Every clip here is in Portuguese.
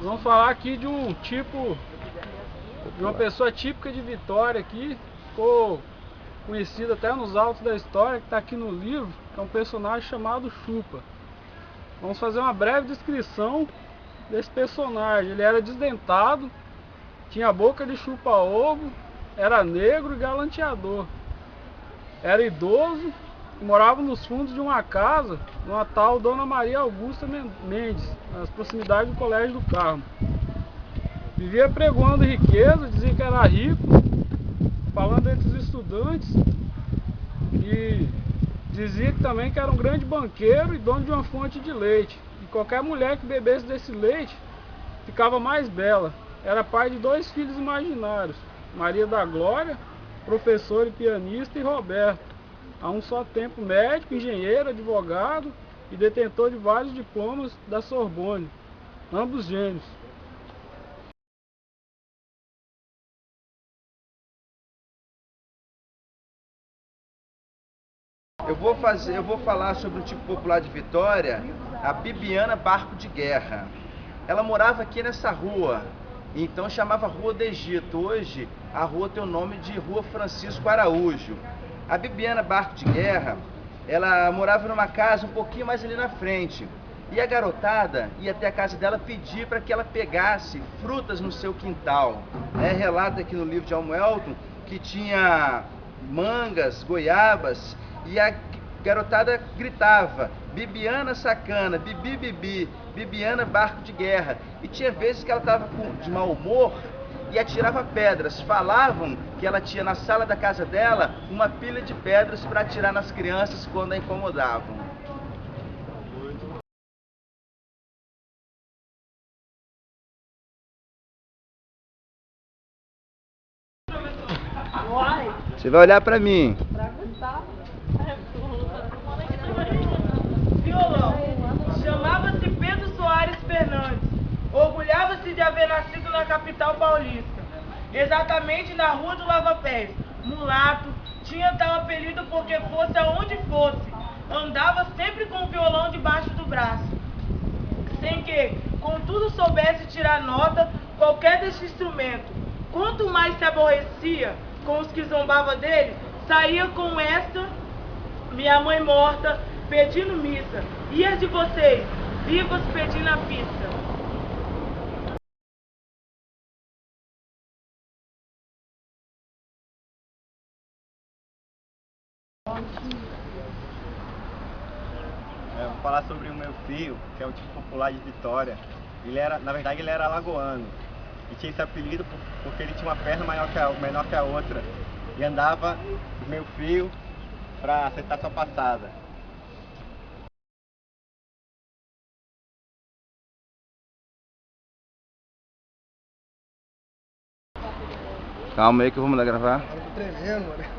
Vamos falar aqui de um tipo, de uma pessoa típica de Vitória aqui, ficou conhecido até nos autos da história, que está aqui no livro, que é um personagem chamado Chupa. Vamos fazer uma breve descrição desse personagem. Ele era desdentado, tinha boca de chupa-ovo, era negro e galanteador. Era idoso e morava nos fundos de uma casa, numa tal Dona Maria Augusta Mendes, nas proximidades do Colégio do Carmo. Vivia pregoando riqueza, dizia que era rico, falando entre os estudantes, e dizia que também que era um grande banqueiro e dono de uma fonte de leite. E qualquer mulher que bebesse desse leite ficava mais bela. Era pai de 2 filhos imaginários, Maria da Glória, professor e pianista, e Roberto, a um só tempo médico, engenheiro, advogado e detentor de vários diplomas da Sorbonne, ambos gênios. Eu vou falar sobre um tipo popular de Vitória, a Bibiana Barco de Guerra. Ela morava aqui nessa rua, então chamava Rua do Egito. Hoje a rua tem o nome de Rua Francisco Araújo. A Bibiana Barco de Guerra, ela morava numa casa um pouquinho mais ali na frente. E a garotada ia até a casa dela pedir para que ela pegasse frutas no seu quintal. Relata aqui no livro de Almo Elton que tinha mangas, goiabas, e a garotada gritava: Bibiana sacana, bibi bibi, Bibiana barco de guerra. E tinha vezes que ela estava de mau humor e atirava pedras. Falavam que ela tinha na sala da casa dela uma pilha de pedras para atirar nas crianças quando a incomodavam. Você vai olhar para mim. Violão. Chamava-se Pedro Soares Fernandes. Orgulhava-se de haver nascido na capital paulista, exatamente na Rua do Lava-Pés. Mulato, tinha tal apelido porque fosse aonde fosse, andava sempre com o violão debaixo do braço, sem que, contudo, soubesse tirar nota qualquer desse instrumento. Quanto mais se aborrecia com os que zombava dele, saía com esta: minha mãe morta, pedindo missa, e as de vocês, vivas pedindo a pizza. Vou falar sobre o meu filho, que é um tipo popular de Vitória. Na verdade, ele era alagoano. E tinha esse apelido porque ele tinha uma perna menor que a outra. E andava com meu filho para acertar sua passada. Calma aí que eu vou mandar gravar. Eu tô tremendo, mano.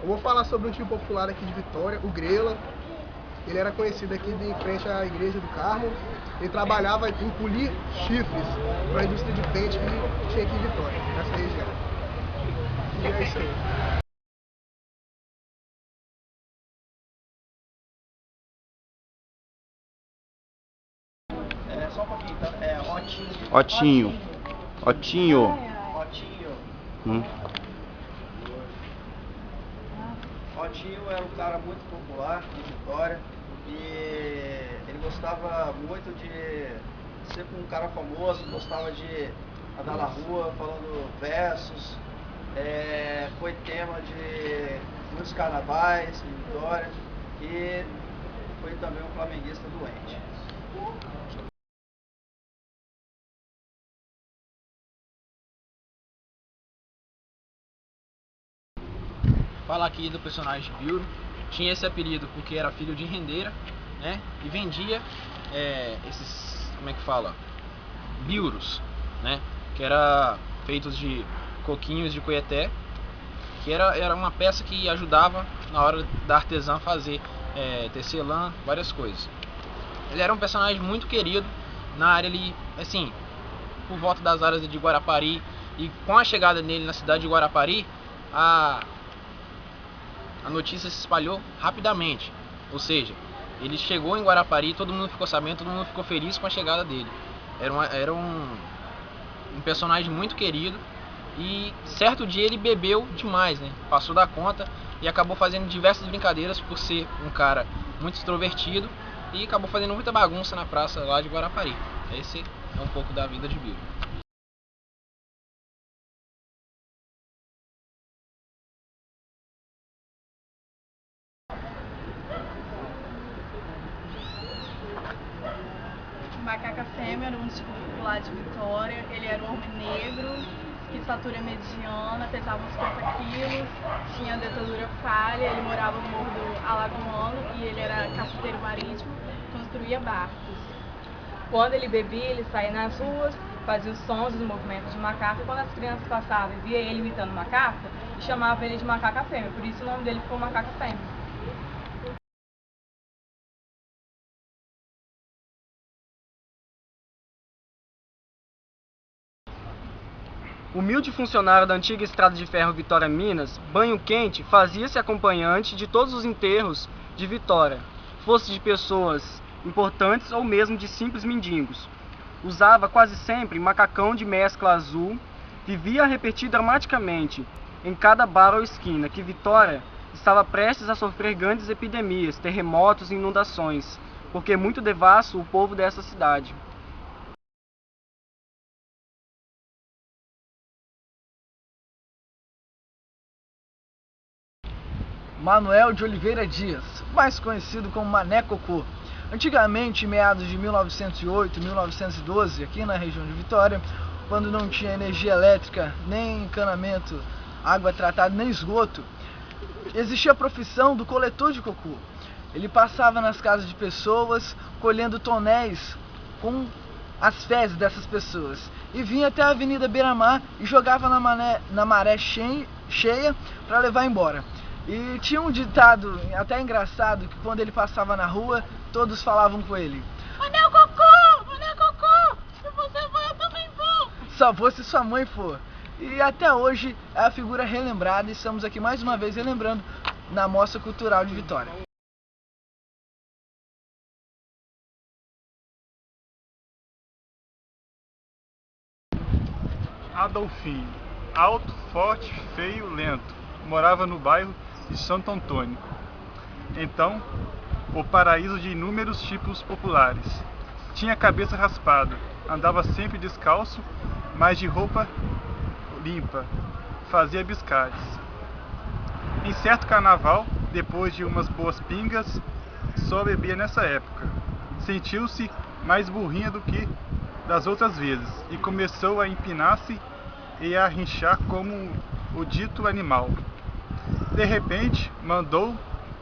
Eu vou falar sobre um time popular aqui de Vitória, o Grela. Ele era conhecido aqui de frente à igreja do Carmo. Ele trabalhava em polir chifres para a indústria de pente que tinha aqui em Vitória, nessa região. E é isso aí. Só um pouquinho, tá? Otinho. Otinho. Otinho. Otinho. Hum. Otinho era um cara muito popular em Vitória e ele gostava muito de ser um cara famoso, gostava de andar na rua falando versos, foi tema de muitos carnavais em Vitória e foi também um flamenguista doente. Fala aqui do personagem Biuro. Tinha esse apelido porque era filho de rendeira, né? E vendia esses, como é que fala? Biuros, né? Que era feitos de coquinhos de coieté, que era uma peça que ajudava na hora da artesã fazer tecelã, várias coisas. Ele era um personagem muito querido na área ali, assim, por volta das áreas de Guarapari, e com a chegada dele na cidade de Guarapari, a notícia se espalhou rapidamente, ou seja, Ele chegou em Guarapari, todo mundo ficou sabendo, todo mundo ficou feliz com a chegada dele. Era um personagem muito querido, e certo dia ele bebeu demais, né? Passou da conta e acabou fazendo diversas brincadeiras por ser um cara muito extrovertido, e acabou fazendo muita bagunça na praça lá de Guarapari. Esse é um pouco da vida de Bill. Macaca fêmea era um tipo popular de Vitória. Ele era um homem negro, de estatura mediana, pesava uns 50 quilos, tinha dentadura falha, ele morava no Morro do Alagoano e ele era carpinteiro marítimo, construía barcos. Quando ele bebia, ele saía nas ruas, fazia os sons e os movimentos de macaco, e quando as crianças passavam e via ele imitando macaca, chamavam ele de macaca fêmea, por isso o nome dele ficou Macaca Fêmea. Humilde funcionário da antiga estrada de ferro Vitória-Minas, Banho Quente fazia-se acompanhante de todos os enterros de Vitória, fosse de pessoas importantes ou mesmo de simples mendigos. Usava quase sempre macacão de mescla azul, vivia a repetir dramaticamente em cada bar ou esquina que Vitória estava prestes a sofrer grandes epidemias, terremotos e inundações, porque muito devasso o povo dessa cidade. Manuel de Oliveira Dias, mais conhecido como Mané Cocô. Antigamente, em meados de 1908 e 1912, aqui na região de Vitória, quando não tinha energia elétrica, nem encanamento, água tratada, nem esgoto, existia a profissão do coletor de cocô. Ele passava nas casas de pessoas, colhendo tonéis com as fezes dessas pessoas, e vinha até a Avenida Beira-Mar e jogava na maré cheia para levar embora. E tinha um ditado até engraçado, que quando ele passava na rua, todos falavam com ele: Mané Cocô, se você for, eu também vou. Só vou se sua mãe for. E até hoje é a figura relembrada, e estamos aqui mais uma vez relembrando na Mostra Cultural de Vitória. Adolfinho, alto, forte, feio, lento, morava no bairro de Santo Antônio. Então, o paraíso de inúmeros tipos populares. Tinha a cabeça raspada, andava sempre descalço, mas de roupa limpa, fazia biscates. Em certo carnaval, depois de umas boas pingas, só bebia nessa época. Sentiu-se mais burrinha do que das outras vezes e começou a empinar-se e a rinchar como o dito animal. De repente, mandou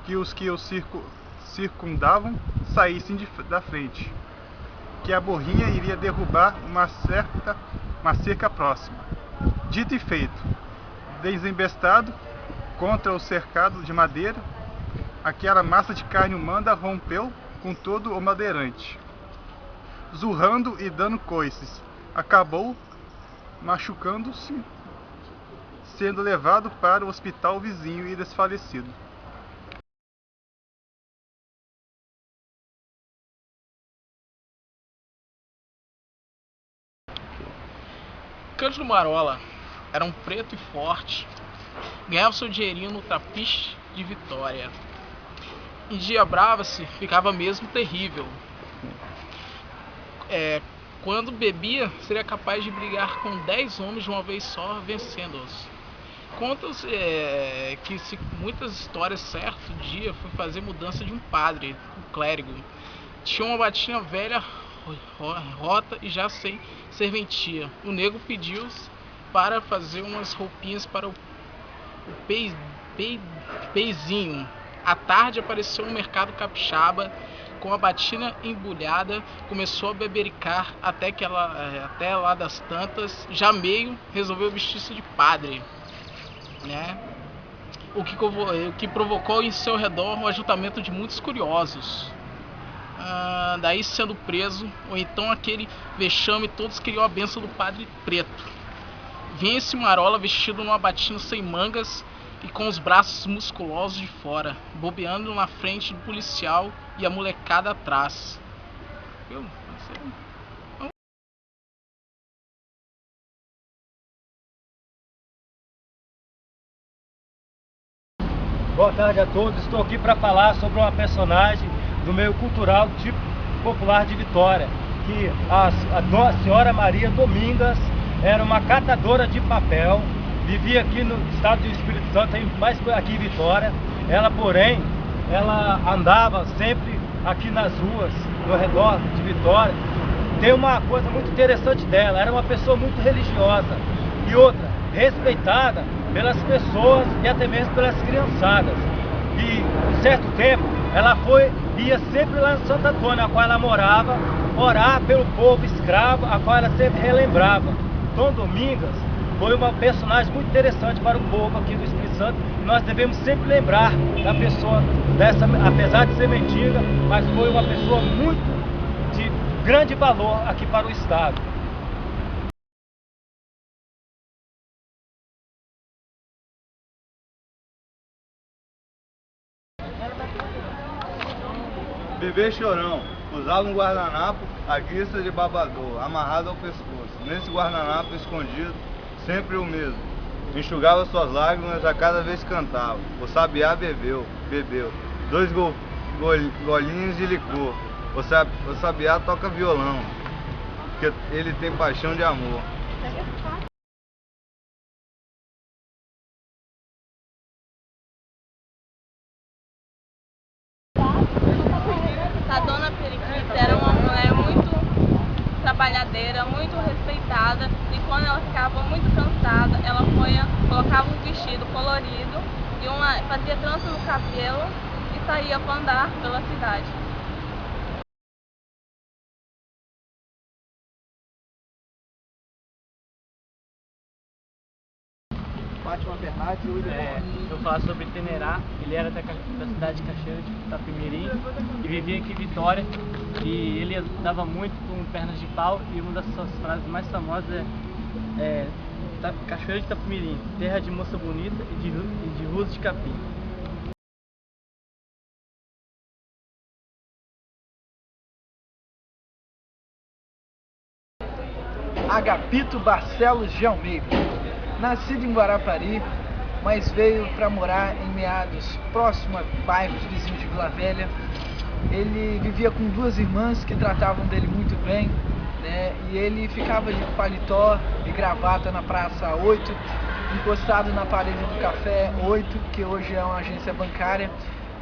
que os que o circundavam saíssem da frente, que a burrinha iria derrubar uma cerca próxima. Dito e feito, desembestado contra o cercado de madeira, aquela massa de carne humana rompeu com todo o madeirante, zurrando e dando coices. Acabou machucando-se, sendo levado para o hospital vizinho e desfalecido. Cândido Marola era um preto e forte, ganhava seu dinheirinho no trapiche de Vitória. Endiabrava-se, ficava mesmo terrível. Quando bebia, seria capaz de brigar com 10 homens de uma vez só, vencendo-os. Conta-se que muitas histórias, certo dia foi fazer mudança de um padre, um clérigo. Tinha uma batina velha, rota e já sem serventia. O nego pediu para fazer umas roupinhas para o peizinho. À tarde apareceu no mercado capixaba com a batina embrulhada, começou a bebericar até lá das tantas, já meio resolveu vestir-se de padre, né? O que provocou em seu redor um ajuntamento de muitos curiosos. Daí sendo preso, ou então aquele vexame, todos queriam a bênção do padre preto. Vinha esse Marola vestido numa batina sem mangas, e com os braços musculosos de fora, bobeando na frente do policial e a molecada atrás. Viu? Boa tarde a todos, estou aqui para falar sobre uma personagem do meio cultural tipo popular de Vitória, que a senhora Maria Domingas era uma catadora de papel, vivia aqui no estado do Espírito Santo, mais aqui em Vitória. Ela, porém, ela andava sempre aqui nas ruas, no redor de Vitória. Tem uma coisa muito interessante dela, era uma pessoa muito religiosa e outra, respeitada pelas pessoas e até mesmo pelas criançadas. E, em certo tempo, ela ia sempre lá no Santo Antônio, a qual ela morava, orar pelo povo escravo, a qual ela sempre relembrava. Dom Domingas foi uma personagem muito interessante para o povo aqui do Espírito Santo, e nós devemos sempre lembrar da pessoa dessa, apesar de ser mendiga, mas foi uma pessoa muito de grande valor aqui para o estado. Bebê chorão, usava um guardanapo à guisa de babador, amarrado ao pescoço. Nesse guardanapo escondido, sempre o mesmo. Enxugava suas lágrimas a cada vez que cantava. O sabiá bebeu. 2 golinhos de licor. O sabiá toca violão, porque ele tem paixão de amor. A dona Periquita era uma mulher muito trabalhadeira, muito respeitada, e quando ela ficava muito cansada, ela colocava um vestido colorido e fazia trança no cabelo e saía para andar pela cidade. Fátima Bernardes e William. Eu vou falar sobre Tenerá. Ele era da cidade de Cachoeira de Itapemirim e vivia aqui em Vitória. E ele andava muito com pernas de pau, e uma das suas frases mais famosas é Cachoeira de Itapemirim, terra de moça bonita e de ruas de capim. Agapito Barcelos de Almeida. Nascido em Guarapari, mas veio para morar em Meados, próximo a bairros vizinhos de Vila Velha. Ele vivia com 2 irmãs que tratavam dele muito bem, né? E ele ficava de paletó e gravata na Praça 8, encostado na parede do Café 8, que hoje é uma agência bancária.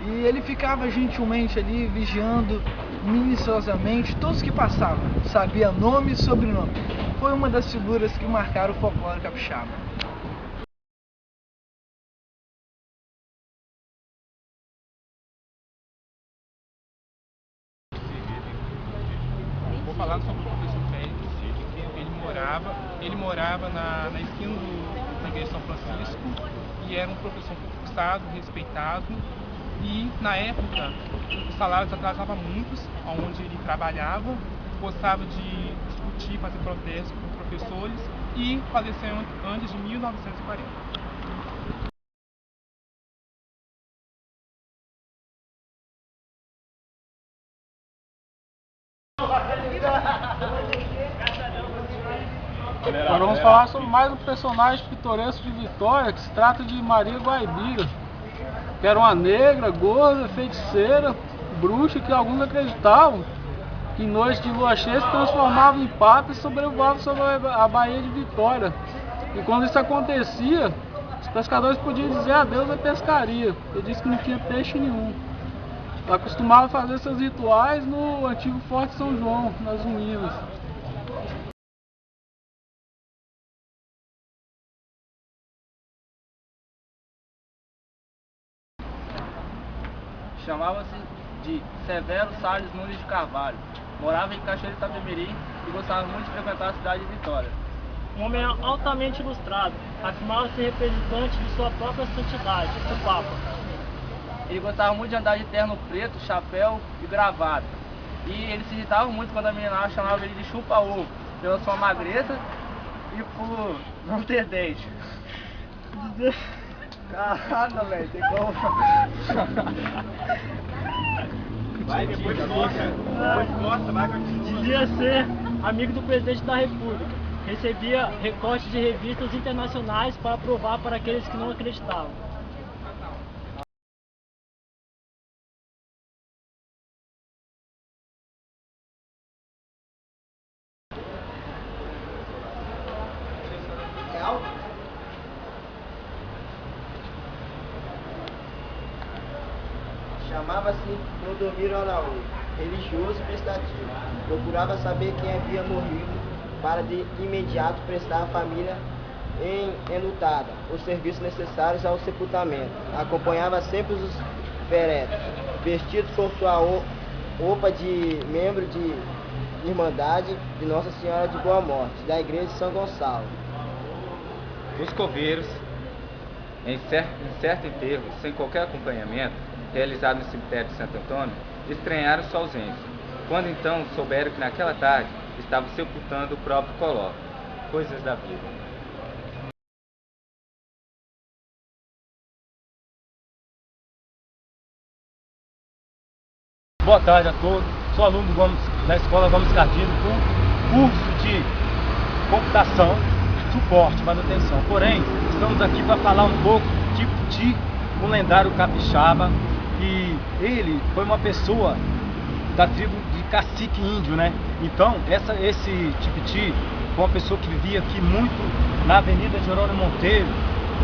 E ele ficava gentilmente ali, vigiando minuciosamente todos que passavam, sabia nome e sobrenome. Foi uma das figuras que marcaram o folclore capixaba. Vou falar sobre o professor Félix. Ele morava na esquina da igreja de São Francisco e era um professor concursado, respeitado. E na época os salários atrasavam muito onde ele trabalhava, gostava de discutir, fazer protestos com professores, e faleceu antes de 1940. Agora vamos falar sobre mais um personagem pitoresco de Vitória, que se trata de Maria Guaibira, que era uma negra, gorda, feiticeira, bruxa, que alguns acreditavam que em noite de lua cheia se transformava em pata e sobrevoava sobre a Baía de Vitória. E quando isso acontecia, os pescadores podiam dizer adeus à pescaria, porque disse que não tinha peixe nenhum. Ela costumava fazer seus rituais no antigo Forte São João, nas ruínas. Chamava-se de Severo Salles Nunes de Carvalho. Morava em Cachoeira de Itapemirim e gostava muito de frequentar a cidade de Vitória. Um homem altamente ilustrado, afirmava-se representante de sua própria santidade, o Papa. Ele gostava muito de andar de terno preto, chapéu e gravata. E ele se irritava muito quando a menina chamava ele de chupa-ovo, pela sua magreza e por não ter dente. Caralho, velho, tem como. Vai, depois mostra, vai, continua. Dizia ser amigo do presidente da República. Recebia recortes de revistas internacionais para provar para aqueles que não acreditavam. Chamava-se Clodomiro Araújo, religioso e prestativo. Procurava saber quem havia morrido para de imediato prestar à família enlutada os serviços necessários ao sepultamento. Acompanhava sempre os féretros, vestidos com sua roupa de membro de Irmandade de Nossa Senhora de Boa Morte, da Igreja de São Gonçalo. Os coveiros, em certo enterro, sem qualquer acompanhamento, realizado no cemitério de Santo Antônio, estranharam sua ausência, quando então souberam que naquela tarde estavam sepultando o próprio Coló. Coisas da vida. Boa tarde a todos, sou aluno da Escola Gomes Cardino com curso de computação, suporte, manutenção. Porém, estamos aqui para falar um pouco do Tipiti, um lendário capixaba, que ele foi uma pessoa da tribo de cacique índio, né? Então, esse Tipiti foi uma pessoa que vivia aqui muito na Avenida Jerônimo Monteiro.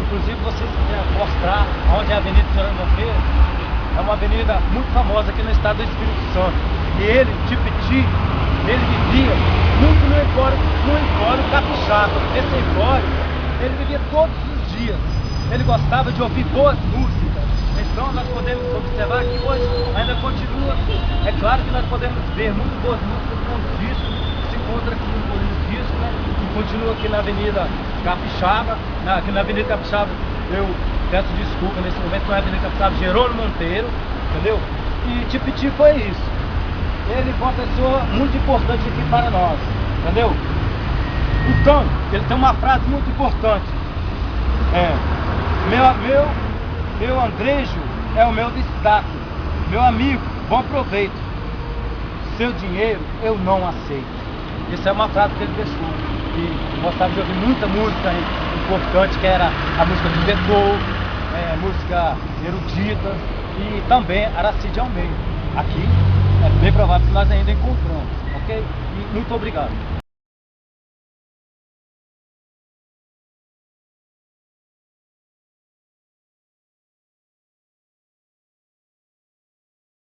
Inclusive, vocês quiserem mostrar onde é a Avenida Jerônimo Monteiro, é uma avenida muito famosa aqui no estado do Espírito Santo. E ele, Tipiti, ele vivia muito no empório capixaba. Esse empório, ele vivia todos os dias. Ele gostava de ouvir boas músicas. Então nós podemos observar que hoje ainda continua. É claro que nós podemos ver muito boas músicas com discos, que se encontra aqui no Bolinho Disco, né? E continua aqui na Avenida Capixaba. Aqui na Avenida Capixaba, eu peço desculpa nesse momento, não é a Avenida Capixaba, Jerônimo Monteiro, entendeu? E Tipiti foi isso. Ele foi uma pessoa muito importante aqui para nós, entendeu? Então, ele tem uma frase muito importante. Meu Andrejo é o meu destaque. Meu amigo, bom proveito. Seu dinheiro eu não aceito. Essa é uma frase que ele deixou. E gostava de ouvir muita música importante, que era a música de Beethoven, música erudita e também Aracide Almeida. Aqui é bem provável que nós ainda encontramos, ok? E muito obrigado.